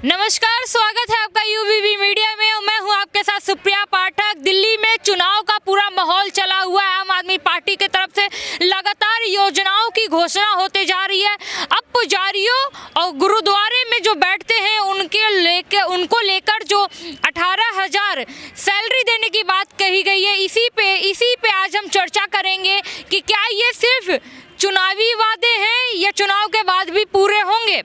नमस्कार, स्वागत है आपका यूवीवी मीडिया में। मैं हूं आपके साथ सुप्रिया पाठक। दिल्ली में चुनाव का पूरा माहौल चला हुआ है। आम आदमी पार्टी की तरफ से लगातार योजनाओं की घोषणा होते जा रही है। अब पुजारियों और गुरुद्वारे में जो बैठते हैं उनको लेकर जो 18,000 सैलरी देने की बात कही गई है, इसी पे आज हम चर्चा करेंगे कि क्या ये सिर्फ चुनावी वादे हैं या चुनाव के बाद भी पूरे होंगे,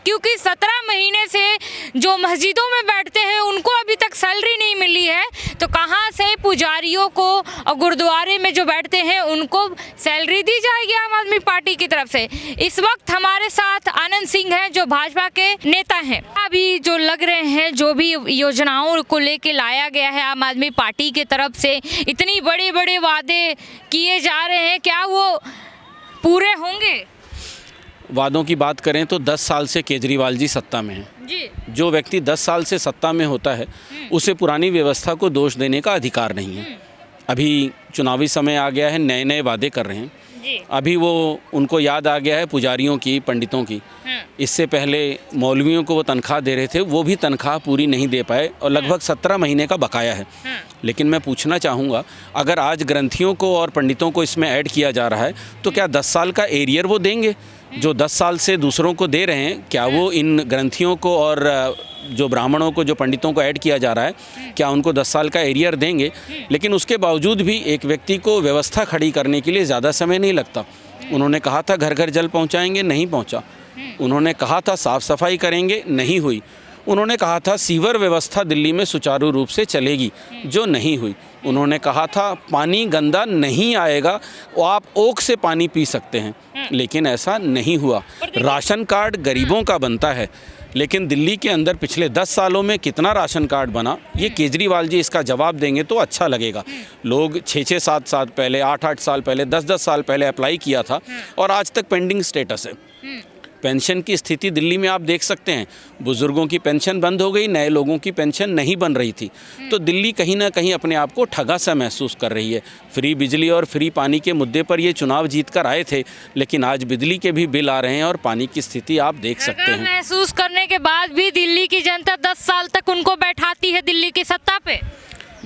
क्योंकि 17 महीने से जो मस्जिदों में बैठते हैं उनको अभी तक सैलरी नहीं मिली है, तो कहां से पुजारियों को और गुरुद्वारे में जो बैठते हैं उनको सैलरी दी जाएगी आम आदमी पार्टी की तरफ से। इस वक्त हमारे साथ आनंद सिंह हैं जो भाजपा के नेता हैं। अभी जो लग रहे हैं, जो भी योजनाओं को लेके लाया गया है आम आदमी पार्टी की तरफ से, इतनी बड़े बड़े वादे किए जा रहे हैं, क्या वो पूरे होंगे? वादों की बात करें तो 10 साल से केजरीवाल जी सत्ता में हैं जी। जो व्यक्ति 10 साल से सत्ता में होता है उसे पुरानी व्यवस्था को दोष देने का अधिकार नहीं है। अभी चुनावी समय आ गया है, नए नए वादे कर रहे हैं जी। अभी वो उनको याद आ गया है पुजारियों की, पंडितों की। इससे पहले मौलवियों को वो तनख्वाह दे रहे थे, वो भी तनख्वाह पूरी नहीं दे पाए और लगभग 17 महीने का बकाया है। लेकिन मैं पूछना चाहूँगा, अगर आज ग्रंथियों को और पंडितों को इसमें ऐड किया जा रहा है तो क्या 10 साल का एरियर वो देंगे? जो 10 साल से दूसरों को दे रहे हैं, क्या वो इन ग्रंथियों को और जो ब्राह्मणों को, जो पंडितों को ऐड किया जा रहा है, क्या उनको 10 साल का एरियर देंगे? लेकिन उसके बावजूद भी एक व्यक्ति को व्यवस्था खड़ी करने के लिए ज़्यादा समय नहीं लगता। उन्होंने कहा था घर घर जल पहुंचाएंगे, नहीं पहुंचा। उन्होंने कहा था साफ़ सफाई करेंगे, नहीं हुई। उन्होंने कहा था सीवर व्यवस्था दिल्ली में सुचारू रूप से चलेगी, जो नहीं हुई। उन्होंने कहा था पानी गंदा नहीं आएगा, आप ओख से पानी पी सकते हैं, लेकिन ऐसा नहीं हुआ। राशन कार्ड गरीबों का बनता है, लेकिन दिल्ली के अंदर पिछले 10 सालों में कितना राशन कार्ड बना, ये केजरीवाल जी इसका जवाब देंगे तो अच्छा लगेगा। लोग 6-6, 7 साल पहले, 8-8 साल पहले, 10-10 साल पहले अप्लाई किया था और आज तक पेंडिंग स्टेटस है। पेंशन की स्थिति दिल्ली में आप देख सकते हैं, बुजुर्गों की पेंशन बंद हो गई, नए लोगों की पेंशन नहीं बन रही थी। तो दिल्ली कहीं ना कहीं अपने आप को ठगा सा महसूस कर रही है। फ्री बिजली और फ्री पानी के मुद्दे पर ये चुनाव जीत कर आए थे, लेकिन आज बिजली के भी बिल आ रहे हैं और पानी की स्थिति आप देख सकते हैं। महसूस करने के बाद भी दिल्ली की जनता 10 साल तक उनको बैठाती है दिल्ली की सत्ता पे।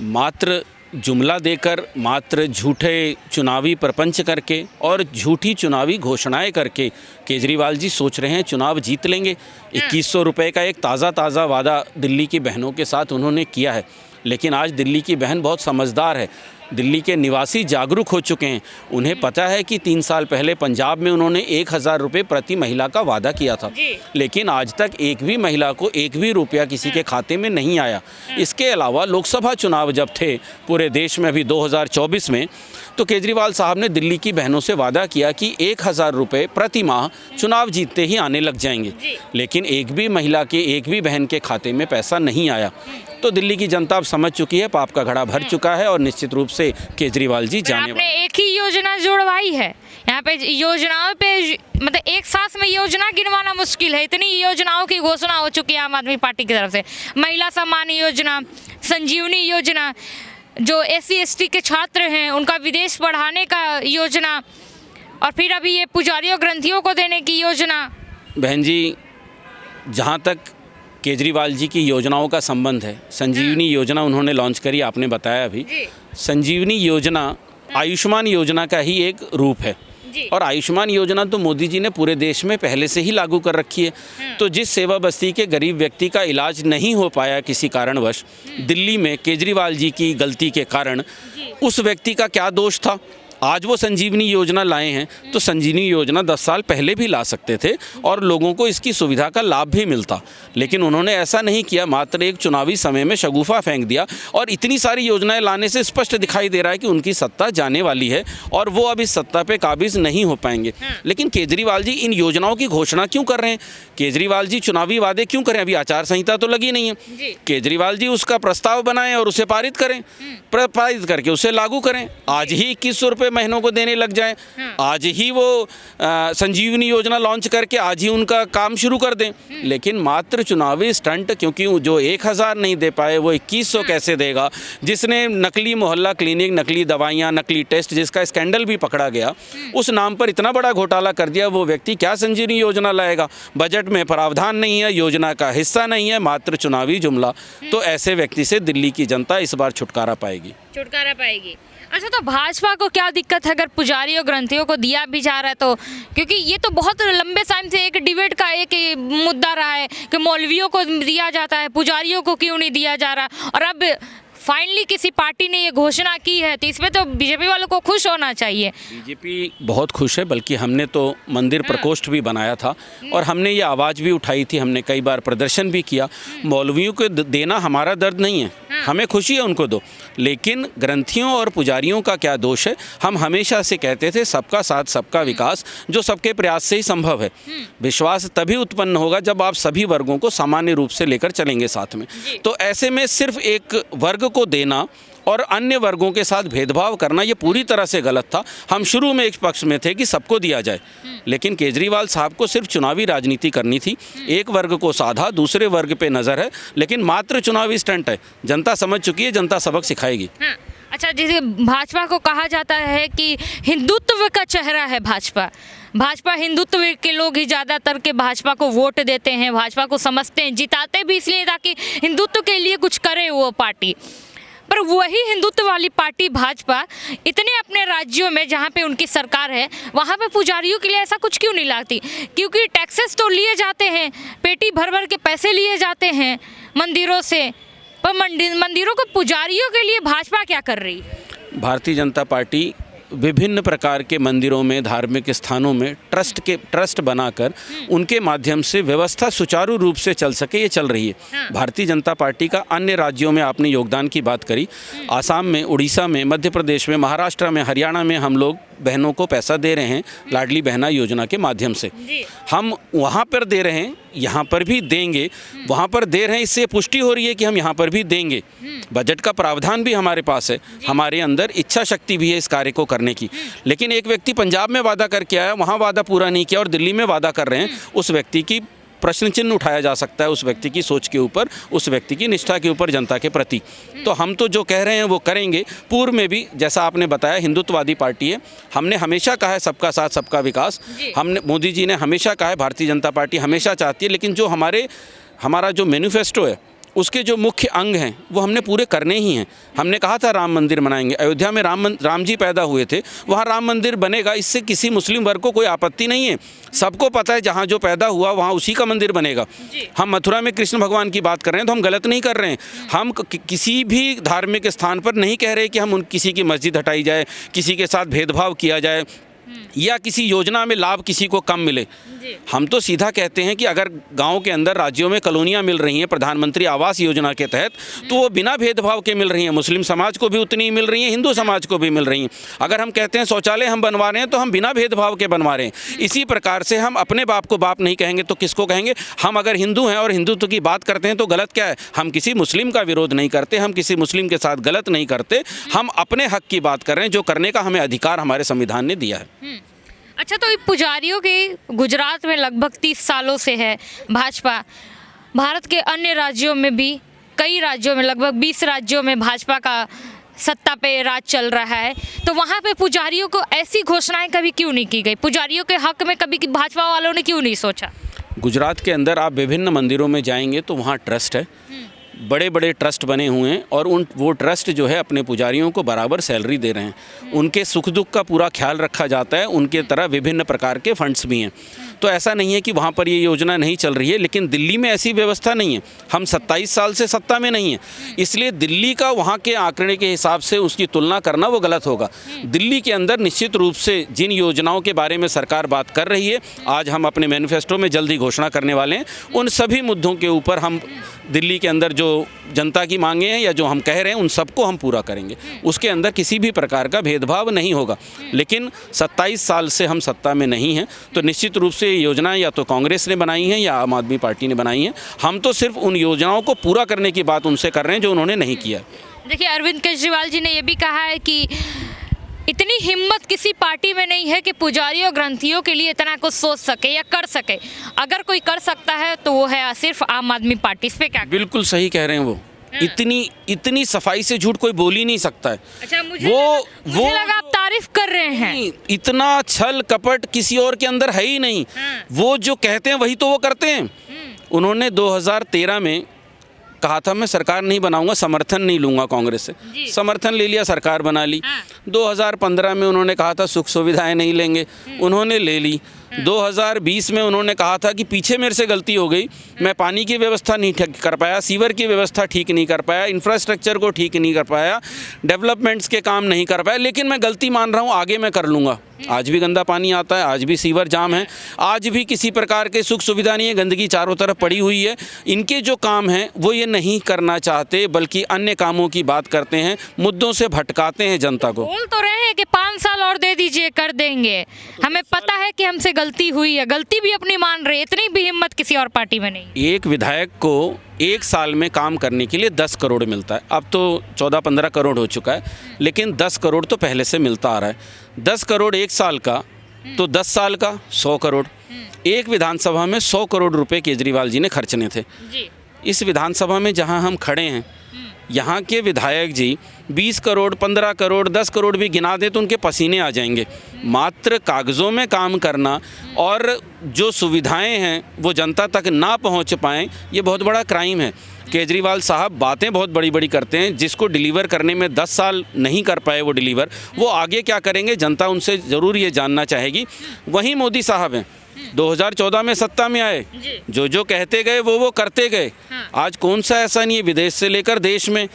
मात्र जुमला देकर, मात्र झूठे चुनावी प्रपंच करके और झूठी चुनावी घोषणाएं करके केजरीवाल जी सोच रहे हैं चुनाव जीत लेंगे। 2100 रुपये का एक ताज़ा वादा दिल्ली की बहनों के साथ उन्होंने किया है, लेकिन आज दिल्ली की बहन बहुत समझदार है। दिल्ली के निवासी जागरूक हो चुके हैं। उन्हें पता है कि 3 साल पहले पंजाब में उन्होंने 1000 रुपये प्रति महिला का वादा किया था, लेकिन आज तक एक भी महिला को एक भी रुपया किसी के खाते में नहीं आया। इसके अलावा लोकसभा चुनाव जब थे पूरे देश में अभी 2024 में, तो केजरीवाल साहब ने दिल्ली की बहनों से वादा किया कि 1000 रुपये प्रति माह चुनाव जीतते ही आने लग जाएंगे, लेकिन एक भी महिला के, एक भी बहन के खाते में पैसा नहीं आया। तो दिल्ली की जनता अब समझ चुकी है, पाप का घड़ा भर चुका है और निश्चित रूप से केजरीवाल जी जाने वाले। आपने एक ही योजना जुड़वाई है यहाँ पे, योजनाओं पे मतलब एक सांस में योजना गिनवाना मुश्किल है, इतनी योजनाओं की घोषणा हो चुकी है आम आदमी पार्टी की तरफ से। महिला सम्मान योजना, संजीवनी योजना, जो SC ST के छात्र हैं उनका विदेश पढ़ाने का योजना, और फिर अभी ये पुजारियों ग्रंथियों को देने की योजना। बहन जी, जहाँ तक केजरीवाल जी की योजनाओं का संबंध है, संजीवनी योजना उन्होंने लॉन्च करी, आपने बताया अभी। संजीवनी योजना आयुष्मान योजना का ही एक रूप है, और आयुष्मान योजना तो मोदी जी ने पूरे देश में पहले से ही लागू कर रखी है। तो जिस सेवा बस्ती के गरीब व्यक्ति का इलाज नहीं हो पाया किसी कारणवश, दिल्ली में केजरीवाल जी की गलती के कारण, उस व्यक्ति का क्या दोष था? आज वो संजीवनी योजना लाए हैं, तो संजीवनी योजना 10 साल पहले भी ला सकते थे और लोगों को इसकी सुविधा का लाभ भी मिलता, लेकिन उन्होंने ऐसा नहीं किया। मात्र एक चुनावी समय में शगुफा फेंक दिया, और इतनी सारी योजनाएं लाने से स्पष्ट दिखाई दे रहा है कि उनकी सत्ता जाने वाली है और वो अब इस सत्ता पे काबिज नहीं हो पाएंगे। लेकिन केजरीवाल जी इन योजनाओं की घोषणा क्यों कर रहे हैं? केजरीवाल जी चुनावी वादे क्यों करें? अभी आचार संहिता तो लगी नहीं है। केजरीवाल जी उसका प्रस्ताव बनाएं और उसे पारित करें, पारित करके उसे लागू करें। आज ही 2100 रुपये महीनों को देने लग जाएं, आज ही वो संजीवनी योजना लॉन्च करके आज ही उनका काम शुरू कर दें। लेकिन मात्र चुनावी स्टंट, क्योंकि जो 1000 नहीं दे पाए वो 2100 कैसे देगा। जिसने नकली मोहल्ला क्लिनिक, नकली दवाइयाँ, नकली टेस्ट, जिसका स्कैंडल भी पकड़ा गया, उस नाम पर इतना बड़ा घोटाला कर दिया, वो व्यक्ति क्या संजीवनी योजना लाएगा। बजट में प्रावधान नहीं है, योजना का हिस्सा नहीं है, मात्र चुनावी जुमला। तो ऐसे व्यक्ति से दिल्ली की जनता इस बार छुटकारा पाएगी। अच्छा, तो भाजपा को क्या दिक्कत है अगर पुजारी और ग्रंथियों को दिया भी जा रहा है तो? क्योंकि ये तो बहुत लंबे टाइम से एक डिबेट का एक मुद्दा रहा है कि मौलवियों को दिया जाता है, पुजारियों को क्यों नहीं दिया जा रहा। और अब फाइनली किसी पार्टी ने ये घोषणा की है, तो इसमें तो बीजेपी वालों को खुश होना चाहिए। बीजेपी बहुत खुश है, बल्कि हमने तो मंदिर प्रकोष्ठ भी बनाया था और हमने ये आवाज़ भी उठाई थी, हमने कई बार प्रदर्शन भी किया। मौलवियों को देना हमारा दर्द नहीं है, हमें खुशी है उनको दो, लेकिन ग्रंथियों और पुजारियों का क्या दोष है। हम हमेशा से कहते थे सबका साथ सबका विकास, जो सबके प्रयास से ही संभव है। विश्वास तभी उत्पन्न होगा जब आप सभी वर्गों को सामान्य रूप से लेकर चलेंगे साथ में। तो ऐसे में सिर्फ एक वर्ग को देना और अन्य वर्गों के साथ भेदभाव करना, ये पूरी तरह से गलत था। हम शुरू में एक पक्ष में थे कि सबको दिया जाए, लेकिन केजरीवाल साहब को सिर्फ चुनावी राजनीति करनी थी। एक वर्ग को साधा, दूसरे वर्ग पे नज़र है, लेकिन मात्र चुनावी स्टंट है। जनता समझ चुकी है, जनता सबक सिखाएगी। अच्छा, जैसे भाजपा को कहा जाता है कि हिंदुत्व का चेहरा है भाजपा हिंदुत्व के लोग ही ज़्यादातर के भाजपा को वोट देते हैं, भाजपा को समझते हैं, जिताते भी इसलिए ताकि हिंदुत्व के लिए कुछ करे वो पार्टी। पर वही हिंदुत्व वाली पार्टी भाजपा इतने अपने राज्यों में जहाँ पे उनकी सरकार है, वहाँ पे पुजारियों के लिए ऐसा कुछ क्यों नहीं लाती? क्योंकि टैक्सेस तो लिए जाते हैं, पेटी भर भर के पैसे लिए जाते हैं मंदिरों से, पर मंदिरों को पुजारियों के लिए भाजपा क्या कर रही है? भारतीय जनता पार्टी विभिन्न प्रकार के मंदिरों में, धार्मिक स्थानों में ट्रस्ट बनाकर उनके माध्यम से व्यवस्था सुचारू रूप से चल सके, ये चल रही है। भारतीय जनता पार्टी का अन्य राज्यों में आपने योगदान की बात करी, आसाम में, उड़ीसा में, मध्य प्रदेश में, महाराष्ट्र में, हरियाणा में हम लोग बहनों को पैसा दे रहे हैं लाडली बहना योजना के माध्यम से। हम वहाँ पर दे रहे हैं, यहाँ पर भी देंगे। वहाँ पर दे रहे हैं, इससे पुष्टि हो रही है कि हम यहाँ पर भी देंगे। बजट का प्रावधान भी हमारे पास है, हमारे अंदर इच्छा शक्ति भी है इस कार्य को करने की। लेकिन एक व्यक्ति पंजाब में वादा करके आया, वहाँ वादा पूरा नहीं किया और दिल्ली में वादा कर रहे हैं, उस व्यक्ति की प्रश्न चिन्ह उठाया जा सकता है, उस व्यक्ति की सोच के ऊपर, उस व्यक्ति की निष्ठा के ऊपर, जनता के प्रति। तो हम तो जो कह रहे हैं वो करेंगे। पूर्व में भी जैसा आपने बताया हिंदुत्ववादी पार्टी है, हमने हमेशा कहा है सबका साथ सबका विकास। हमने, मोदी जी ने हमेशा कहा है, भारतीय जनता पार्टी हमेशा चाहती है, लेकिन जो हमारा जो मैनिफेस्टो है उसके जो मुख्य अंग हैं वो हमने पूरे करने ही हैं। हमने कहा था राम मंदिर बनाएंगे, अयोध्या में राम जी पैदा हुए थे, वहाँ राम मंदिर बनेगा, इससे किसी मुस्लिम वर्ग को कोई आपत्ति नहीं है। सबको पता है जहाँ जो पैदा हुआ वहाँ उसी का मंदिर बनेगा। हम मथुरा में कृष्ण भगवान की बात कर रहे हैं तो हम गलत नहीं कर रहे हैं। हम किसी भी धार्मिक स्थान पर नहीं कह रहे कि हम किसी की मस्जिद हटाई जाए, किसी के साथ भेदभाव किया जाए या किसी योजना में लाभ किसी को कम मिले। हम तो सीधा कहते हैं कि अगर गांव के अंदर राज्यों में कॉलोनियां मिल रही हैं प्रधानमंत्री आवास योजना के तहत, तो वो बिना भेदभाव के मिल रही हैं। मुस्लिम समाज को भी उतनी ही मिल रही हैं, हिंदू समाज को भी मिल रही हैं। अगर हम कहते हैं शौचालय हम बनवा रहे हैं तो हम बिना भेदभाव के बनवा रहे हैं। इसी प्रकार से हम अपने बाप को बाप नहीं कहेंगे तो किसको कहेंगे? हम अगर हिंदू हैं और हिंदुत्व की बात करते हैं तो गलत क्या है? हम किसी मुस्लिम का विरोध नहीं करते, हम किसी मुस्लिम के साथ गलत नहीं करते, हम अपने हक की बात कर रहे हैं, जो करने का हमें अधिकार हमारे संविधान ने दिया है। अच्छा, तो पुजारियों के गुजरात में लगभग 30 सालों से है भाजपा, भारत के अन्य राज्यों में भी, कई राज्यों में, लगभग 20 राज्यों में भाजपा का सत्ता पे राज चल रहा है, तो वहाँ पे पुजारियों को ऐसी घोषणाएं कभी क्यों नहीं की गई? पुजारियों के हक में कभी भाजपा वालों ने क्यों नहीं सोचा? गुजरात के अंदर आप विभिन्न मंदिरों में जाएंगे तो वहाँ ट्रस्ट है, बड़े बड़े ट्रस्ट बने हुए हैं और वो ट्रस्ट जो है अपने पुजारियों को बराबर सैलरी दे रहे हैं। उनके सुख दुख का पूरा ख्याल रखा जाता है, उनके तरह विभिन्न प्रकार के फंड्स भी हैं। तो ऐसा नहीं है कि वहाँ पर ये योजना नहीं चल रही है, लेकिन दिल्ली में ऐसी व्यवस्था नहीं है। हम 27 साल से सत्ता में नहीं है, इसलिए दिल्ली का वहाँ के आंकड़े के हिसाब से उसकी तुलना करना वो गलत होगा। दिल्ली के अंदर निश्चित रूप से जिन योजनाओं के बारे में सरकार बात कर रही है, आज हम अपने मैनिफेस्टो में जल्दी घोषणा करने वाले हैं, उन सभी मुद्दों के ऊपर हम दिल्ली के अंदर जो जनता की मांगे हैं या जो हम कह रहे हैं उन सबको हम पूरा करेंगे। उसके अंदर किसी भी प्रकार का भेदभाव नहीं होगा। लेकिन 27 साल से हम सत्ता में नहीं हैं, तो निश्चित रूप से ये योजना या तो कांग्रेस ने बनाई है या आम आदमी पार्टी ने बनाई है। हम तो सिर्फ उन योजनाओं को पूरा करने की बात उनसे कर रहे हैं जो उन्होंने नहीं किया। देखिए, अरविंद केजरीवाल जी ने ये भी कहा है कि इतनी हिम्मत किसी पार्टी में नहीं है कि पुजारियों ग्रंथियों के लिए इतना कुछ सोच सके या कर सके। अगर कोई कर सकता है तो वो है सिर्फ आम आदमी पार्टी। इस पे क्या? बिल्कुल सही कह रहे हैं वो। इतनी सफाई से झूठ कोई बोल ही नहीं सकता है। अच्छा, मुझे लगा आप तारीफ कर रहे हैं। इतना छल कपट किसी और के अंदर है ही नहीं। वो जो कहते हैं वही तो वो करते हैं। उन्होंने 2013 में कहा था मैं सरकार नहीं बनाऊंगा, समर्थन नहीं लूंगा कांग्रेस से। समर्थन ले लिया, सरकार बना ली। 2015 में उन्होंने कहा था सुख सुविधाएं नहीं लेंगे, उन्होंने ले ली। 2020 में उन्होंने कहा था कि पीछे मेरे से गलती हो गई, मैं पानी की व्यवस्था नहीं ठीक कर पाया, सीवर की व्यवस्था ठीक नहीं कर पाया, इंफ्रास्ट्रक्चर को ठीक नहीं कर पाया, डेवलपमेंट्स के काम नहीं कर पाया, लेकिन मैं गलती मान रहा हूँ, आगे मैं कर लूँगा। आज भी गंदा पानी आता है, आज भी सीवर जाम है, आज भी किसी प्रकार के सुख सुविधा नहीं है, गंदगी चारों तरफ पड़ी हुई है। इनके जो काम हैं वो ये नहीं करना चाहते, बल्कि अन्य कामों की बात करते हैं, मुद्दों से भटकाते हैं जनता को। बोल तो रहे हैं कि 5 साल और दे दीजिए, कर देंगे, हमें पता है कि हमसे गलती हुई है, गलती भी अपनी मान रहे। इतनी भी हिम्मत किसी और पार्टी में नहीं। एक विधायक को 1 साल में काम करने के लिए 10 करोड़ मिलता है। अब तो 14-15 करोड़ हो चुका है, लेकिन 10 करोड़ तो पहले से मिलता आ रहा है। 10 करोड़ 1 साल का, तो 10 साल का 100 करोड़। एक विधानसभा में 100 करोड़ रुपए केजरीवाल जी ने खर्चने थे। इस विधानसभा में जहां हम खड़े हैं, यहाँ के विधायक जी 20 करोड़, 15 करोड़, 10 करोड़ भी गिना दें तो उनके पसीने आ जाएंगे। मात्र कागज़ों में काम करना और जो सुविधाएं हैं वो जनता तक ना पहुँच पाएँ, ये बहुत बड़ा क्राइम है। केजरीवाल साहब बातें बहुत बड़ी बड़ी करते हैं, जिसको डिलीवर करने में 10 साल नहीं कर पाए वो डिलीवर, वो आगे क्या करेंगे जनता उनसे ज़रूर ये जानना चाहेगी। वहीं मोदी साहब हैं, 2014 में सत्ता में आए, जो कहते गए वो करते गए। आज कौन सा ऐसा नहीं है, विदेश से लेकर देश में,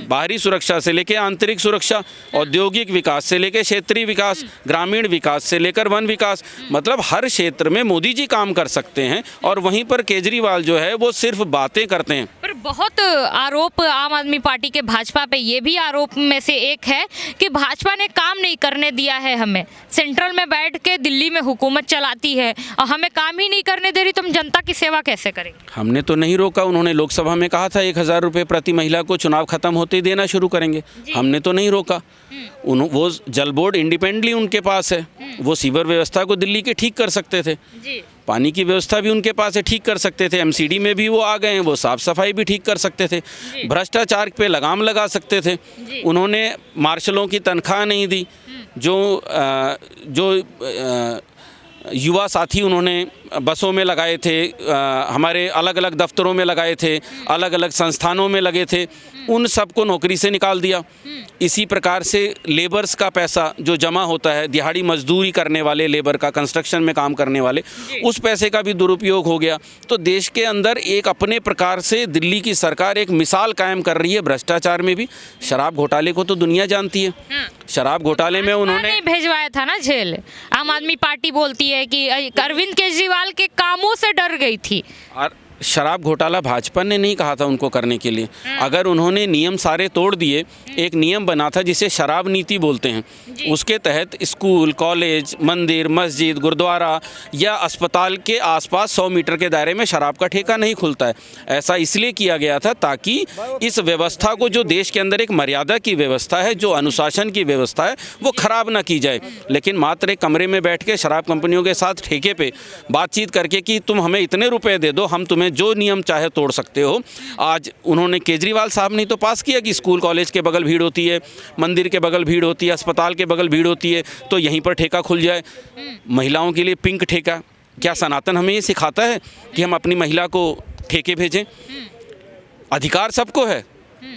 बाहरी सुरक्षा से लेकर आंतरिक सुरक्षा, औद्योगिक विकास से लेकर क्षेत्रीय विकास, ग्रामीण विकास से लेकर वन विकास, मतलब हर क्षेत्र में मोदी जी काम कर सकते हैं। और वहीं पर केजरीवाल जो है वो सिर्फ बातें करते हैं। पर बहुत आरोप आम आदमी पार्टी के भाजपा पे ये भी आरोप में से एक है कि भाजपा ने काम नहीं करने दिया है हमें। सेंट्रल में बैठ के दिल्ली में हुकूमत चलाती है और हमें काम ही नहीं करने दे रही, तो हम जनता की सेवा कैसे करेंगे? हमने तो नहीं रोका। उन्होंने लोकसभा में कहा था 1000 रुपये प्रति महिला को चुनाव खत्म होते ही देना शुरू करेंगे। हमने तो नहीं रोका। वो जल बोर्ड इंडिपेंडेंटली उनके पास है, वो सीवर व्यवस्था को दिल्ली के ठीक कर सकते थे, पानी की व्यवस्था भी उनके पास है, ठीक कर सकते थे। एमसीडी में भी वो आ गए हैं, वो साफ सफाई भी ठीक कर सकते थे, भ्रष्टाचार पे लगाम लगा सकते थे। उन्होंने मार्शलों की तनख्वाह नहीं दी, जो युवा साथी उन्होंने बसों में लगाए थे, हमारे अलग अलग दफ्तरों में लगाए थे, अलग अलग संस्थानों में लगे थे, उन सबको नौकरी से निकाल दिया। इसी प्रकार से लेबर्स का पैसा जो जमा होता है, दिहाड़ी मजदूरी करने वाले लेबर का, कंस्ट्रक्शन में काम करने वाले, उस पैसे का भी दुरुपयोग हो गया। तो देश के अंदर एक अपने प्रकार से दिल्ली की सरकार एक मिसाल कायम कर रही है भ्रष्टाचार में भी। शराब घोटाले को तो दुनिया जानती है। शराब घोटाले में उन्होंने भेजवाया था ना जेल। आम आदमी पार्टी बोलती है कि अरविंद केजरीवाल के कामों से डर गई थी। और शराब घोटाला भाजपा ने नहीं कहा था उनको करने के लिए। अगर उन्होंने नियम सारे तोड़ दिए, एक नियम बना था जिसे शराब नीति बोलते हैं, उसके तहत स्कूल, कॉलेज, मंदिर, मस्जिद, गुरुद्वारा या अस्पताल के आसपास 100 मीटर के दायरे में शराब का ठेका नहीं खुलता है। ऐसा इसलिए किया गया था ताकि इस व्यवस्था को, जो देश के अंदर एक मर्यादा की व्यवस्था है, जो अनुशासन की व्यवस्था है, वो खराब ना की जाए। लेकिन मात्र एक कमरे में बैठ के शराब कंपनियों के साथ ठेके पे बातचीत करके कि तुम हमें इतने रुपए दे दो, हम तुम्हें जो नियम चाहे तोड़ सकते हो। आज उन्होंने, केजरीवाल साहब ने तो पास किया कि स्कूल कॉलेज के बगल भीड़ होती है, मंदिर के बगल भीड़ होती है, अस्पताल के बगल भीड़ होती है, तो यहीं पर ठेका खुल जाए। महिलाओं के लिए पिंक ठेका, क्या सनातन हमें ये सिखाता है कि हम अपनी महिला को ठेके भेजें? अधिकार सबको है,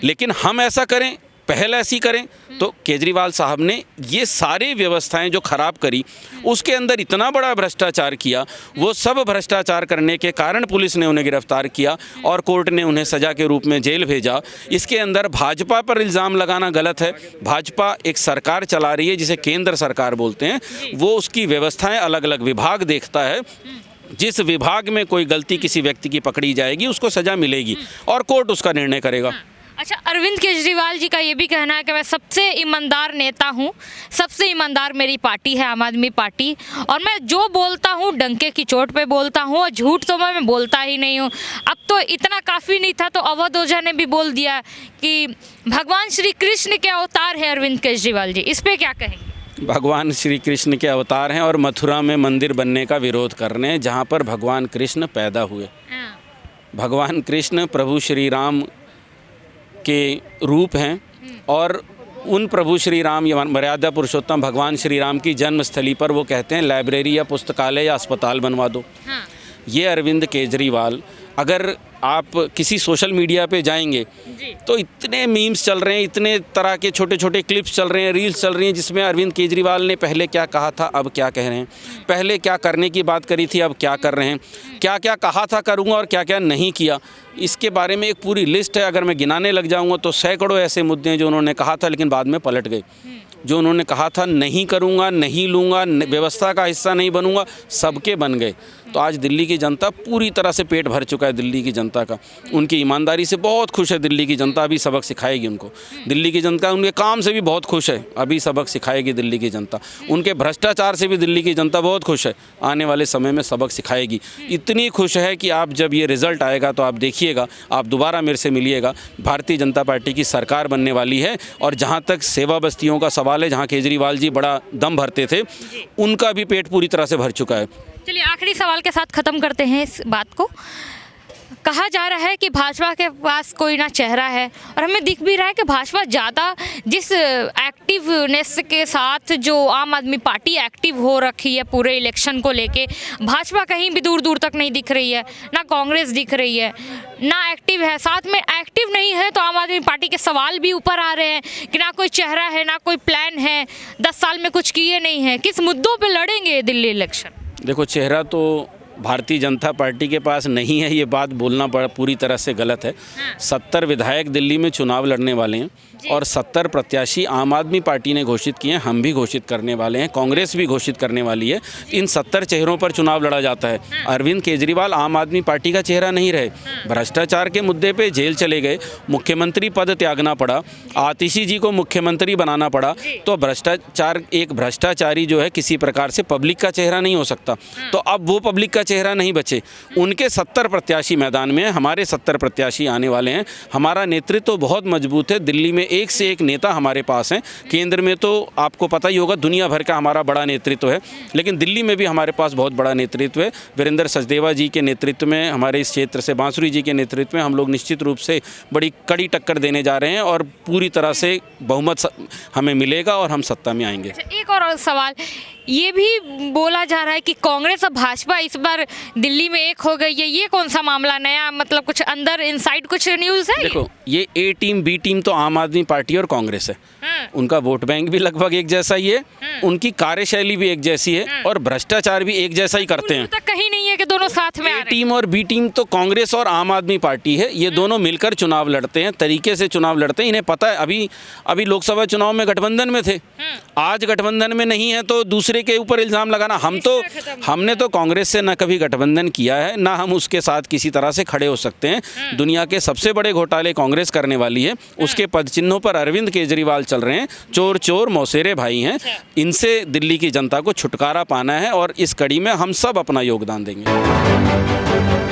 लेकिन हम ऐसा करें, पहल ऐसी करें। तो केजरीवाल साहब ने ये सारी व्यवस्थाएं जो खराब करी, उसके अंदर इतना बड़ा भ्रष्टाचार किया। वो सब भ्रष्टाचार करने के कारण पुलिस ने उन्हें गिरफ्तार किया और कोर्ट ने उन्हें सज़ा के रूप में जेल भेजा। इसके अंदर भाजपा पर इल्ज़ाम लगाना गलत है। भाजपा एक सरकार चला रही है जिसे केंद्र सरकार बोलते हैं, वो उसकी व्यवस्थाएं अलग अलग विभाग देखता है। जिस विभाग में कोई गलती किसी व्यक्ति की पकड़ी जाएगी, उसको सज़ा मिलेगी और कोर्ट उसका निर्णय करेगा। अच्छा, अरविंद केजरीवाल जी का ये भी कहना है कि मैं सबसे ईमानदार नेता हूँ, सबसे ईमानदार मेरी पार्टी है आम आदमी पार्टी, और मैं जो बोलता हूँ डंके की चोट पे बोलता हूँ और झूठ तो मैं बोलता ही नहीं हूँ। अब तो इतना काफ़ी नहीं था तो अवध ओझा ने भी बोल दिया कि भगवान श्री कृष्ण के अवतार है अरविंद केजरीवाल जी। इस पर क्या कहेंगे? भगवान श्री कृष्ण के अवतार हैं और मथुरा में मंदिर बनने का विरोध कर रहे हैं जहाँ पर भगवान कृष्ण पैदा हुए। भगवान कृष्ण प्रभु श्री राम के रूप हैं और उन प्रभु श्री राम या मर्यादा पुरुषोत्तम भगवान श्री राम की जन्मस्थली पर वो कहते हैं लाइब्रेरी या पुस्तकालय या अस्पताल बनवा दो। ये अरविंद केजरीवाल, अगर आप किसी सोशल मीडिया पे जाएंगे तो इतने मीम्स चल रहे हैं, इतने तरह के छोटे छोटे क्लिप्स चल रहे हैं, रील्स चल रही हैं जिसमें अरविंद केजरीवाल ने पहले क्या कहा था अब क्या कह रहे हैं, पहले क्या करने की बात करी थी अब क्या कर रहे हैं, क्या क्या कहा था करूँगा और क्या क्या नहीं किया। इसके बारे में एक पूरी लिस्ट है, अगर मैं गिनाने लग जाऊँगा तो सैकड़ों ऐसे मुद्दे हैं जो उन्होंने कहा था लेकिन बाद में पलट गए। जो उन्होंने कहा था नहीं करूँगा, नहीं लूँगा, व्यवस्था का हिस्सा नहीं बनूँगा, सबके बन गए। तो आज दिल्ली की जनता पूरी तरह से पेट भर चुका है दिल्ली की जनता का। उनकी ईमानदारी से बहुत खुश है दिल्ली की जनता, अभी सबक सिखाएगी उनको। दिल्ली की जनता उनके काम से भी बहुत खुश है, अभी सबक सिखाएगी दिल्ली की जनता। उनके भ्रष्टाचार से भी दिल्ली की जनता बहुत खुश है, आने वाले समय में सबक सिखाएगी। इतनी खुश है कि आप जब ये रिज़ल्ट आएगा तो आप देखिएगा, आप दोबारा मेरे से मिलिएगा। भारतीय जनता पार्टी की सरकार बनने वाली है और जहाँ तक सेवा बस्तियों का सवाल है, जहाँ केजरीवाल जी बड़ा दम भरते थे, उनका भी पेट पूरी तरह से भर चुका है। चलिए आखिरी सवाल के साथ ख़त्म करते हैं इस बात को। कहा जा रहा है कि भाजपा के पास कोई ना चेहरा है और हमें दिख भी रहा है कि भाजपा ज़्यादा जिस एक्टिवनेस के साथ जो आम आदमी पार्टी एक्टिव हो रखी है पूरे इलेक्शन को लेके, भाजपा कहीं भी दूर दूर तक नहीं दिख रही है, ना कांग्रेस दिख रही है, ना एक्टिव है। साथ में एक्टिव नहीं है तो आम आदमी पार्टी के सवाल भी ऊपर आ रहे हैं कि ना कोई चेहरा है, ना कोई प्लान है, 10 साल में कुछ किए नहीं है। किस मुद्दों पर लड़ेंगे दिल्ली इलेक्शन? देखो, चेहरा तो भारतीय जनता पार्टी के पास नहीं है, ये बात बोलना पूरी तरह से गलत है। 70 विधायक दिल्ली में चुनाव लड़ने वाले हैं और 70 प्रत्याशी आम आदमी पार्टी ने घोषित किए हैं, हम भी घोषित करने वाले हैं, कांग्रेस भी घोषित करने वाली है। इन 70 चेहरों पर चुनाव लड़ा जाता है। अरविंद केजरीवाल आम आदमी पार्टी का चेहरा नहीं रहे, भ्रष्टाचार के मुद्दे पे जेल चले गए, मुख्यमंत्री पद त्यागना पड़ा, आतिशी जी को मुख्यमंत्री बनाना पड़ा। तो एक भ्रष्टाचारी जो है किसी प्रकार से पब्लिक का चेहरा नहीं हो सकता। तो अब वो पब्लिक का चेहरा नहीं बचे, उनके 70 प्रत्याशी मैदान में हैं, हमारे 70 प्रत्याशी आने वाले हैं। हमारा नेतृत्व तो बहुत मजबूत है, दिल्ली में एक से एक नेता हमारे पास हैं। केंद्र में तो आपको पता ही होगा दुनिया भर का हमारा बड़ा नेतृत्व है, लेकिन दिल्ली में भी हमारे पास बहुत बड़ा नेतृत्व है। वीरेंद्र सचदेवा जी के नेतृत्व में, हमारे इस क्षेत्र से बांसुरी जी के नेतृत्व में हम लोग निश्चित रूप से बड़ी कड़ी टक्कर देने जा रहे हैं और पूरी तरह से बहुमत हमें मिलेगा और हम सत्ता में आएंगे। एक और सवाल ये भी बोला जा रहा है कि कांग्रेस और भाजपा इस बार दिल्ली में एक हो गई है, ये कौन सा मामला नया, मतलब कुछ अंदर इनसाइड कुछ न्यूज़ है? देखो, ये ए टीम बी टीम तो आम आदमी पार्टी और कांग्रेस है। उनका वोट बैंक भी लगभग एक जैसा ही है, उनकी कार्यशैली भी एक जैसी है और भ्रष्टाचार भी एक जैसा ही करते हैं। तक कहीं नहीं है कि दोनों साथ में आ रहे हैं। ए टीम और बी टीम तो कांग्रेस और आम आदमी पार्टी है, ये दोनों मिलकर चुनाव लड़ते हैं, तरीके से चुनाव लड़ते हैं। इन्हें पता है, अभी लोकसभा चुनाव में गठबंधन में थे, आज गठबंधन में नहीं है तो दूसरे के ऊपर इल्ज़ाम लगाना। हमने तो कांग्रेस से न कभी गठबंधन किया है, ना हम उसके साथ किसी तरह से खड़े हो सकते हैं। दुनिया के सबसे बड़े घोटाले कांग्रेस करने वाली है, उसके पद चिन्हों पर अरविंद केजरीवाल चल रहे हैं। चोर चोर मौसेरे भाई हैं, इनसे दिल्ली की जनता को छुटकारा पाना है और इस कड़ी में हम सब अपना योगदान देंगे।